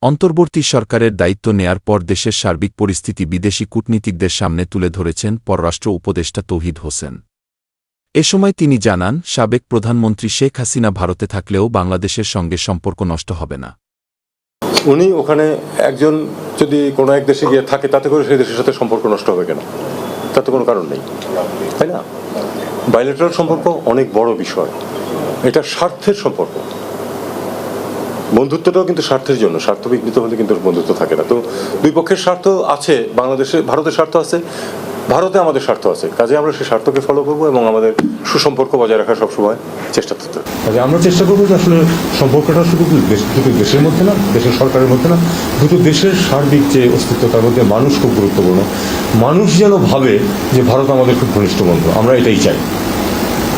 অন্তর্বর্তী সরকারের দায়িত্ব নেয়ার পর দেশের সার্বিক পরিস্থিতি বিদেশি কূটনীতিকদের সামনে তুলে ধরেছেন পররাষ্ট্র উপদেষ্টা তৌহিদ হোসেন। এ সময় তিনি জানান, সাবেক প্রধানমন্ত্রী শেখ হাসিনা ভারতে থাকলেও বাংলাদেশের সঙ্গে সম্পর্ক নষ্ট হবে না। উনি ওখানে একজন যদি কোনো এক দেশে গিয়ে থাকে তাতে করে সেই দেশের সাথে সম্পর্ক নষ্ট হবে কেন? তাতে কোনো কারণ নেই, তাই না? বাইলেটারাল সম্পর্ক অনেক বড় বিষয়, এটা স্বার্থের সম্পর্ক। বন্ধুত্বটাও কিন্তু স্বার্থের জন্য, স্বার্থ বিঘ্নিত হলে কিন্তু বন্ধুত্ব থাকে না। তো দুই পক্ষের স্বার্থ আছে, বাংলাদেশে ভারতের স্বার্থ আছে, ভারতে আমাদের স্বার্থ আছে, কাজে আমরা সেই স্বার্থকে ফলো করবো এবং আমাদের সুসম্পর্ক বজায় রাখার সবসময় চেষ্টা করতে হবে। কাজে আমরা চেষ্টা করবো যে আসলে সম্পর্কটা শুধু দুটো দেশের মধ্যে না, দেশের সরকারের মধ্যে না, দুটো দেশের সার্বিক যে অস্তিত্ব তার মধ্যে মানুষ খুব গুরুত্বপূর্ণ। মানুষ যেন ভাবে যে ভারত আমাদের খুব ঘনিষ্ঠ বন্ধু, আমরা এটাই চাই।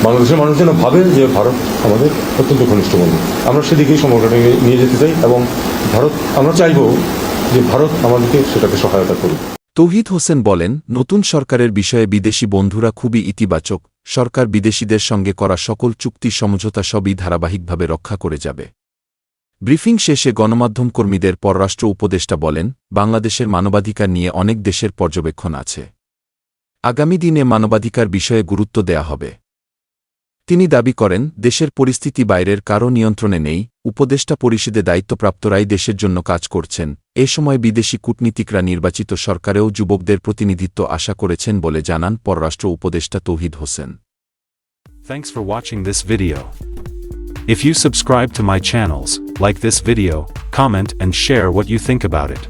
বাংলাদেশের মানুষ যেন ভাবে যে ভারত আমাদের অত্যন্ত ঘনিষ্ঠ বন্ধু, আমরা সেদিকেই সম্পর্কটাকে নিয়ে যেতে চাই এবং আমরা চাইব যে ভারত আমাদেরকে সেটাতে সহায়তা করুক। তৌহিদ হোসেন বলেন, নতুন সরকারের বিষয়ে বিদেশি বন্ধুরা খুবই ইতিবাচক। সরকার বিদেশিদের সঙ্গে করা সকল চুক্তি সমঝোতা সবই ধারাবাহিকভাবে রক্ষা করে যাবে। ব্রিফিং শেষে গণমাধ্যম কর্মীদের পররাষ্ট্র উপদেষ্টা বলেন, বাংলাদেশের মানবাধিকার নিয়ে অনেক দেশের পর্যবেক্ষণ আছে। আগামী দিনে মানবাধিকার বিষয়ে গুরুত্ব দেয়া হবে। তিনি দাবি করেন, দেশের পরিস্থিতি বাইরের কারও নিয়ন্ত্রণে নেই, উপদেষ্টা পরিষদে দায়িত্বপ্রাপ্তরাই দেশের জন্য কাজ করছেন। এ সময় বিদেশি কূটনীতিকরা নির্বাচিত সরকারেও যুবকদের প্রতিনিধিত্ব আশা করেছেন বলে জানান পররাষ্ট্র উপদেষ্টা তৌহিদ Hossain. Thanks for watching this video. If you subscribe to my channels, like this video, comment and share what you think about it.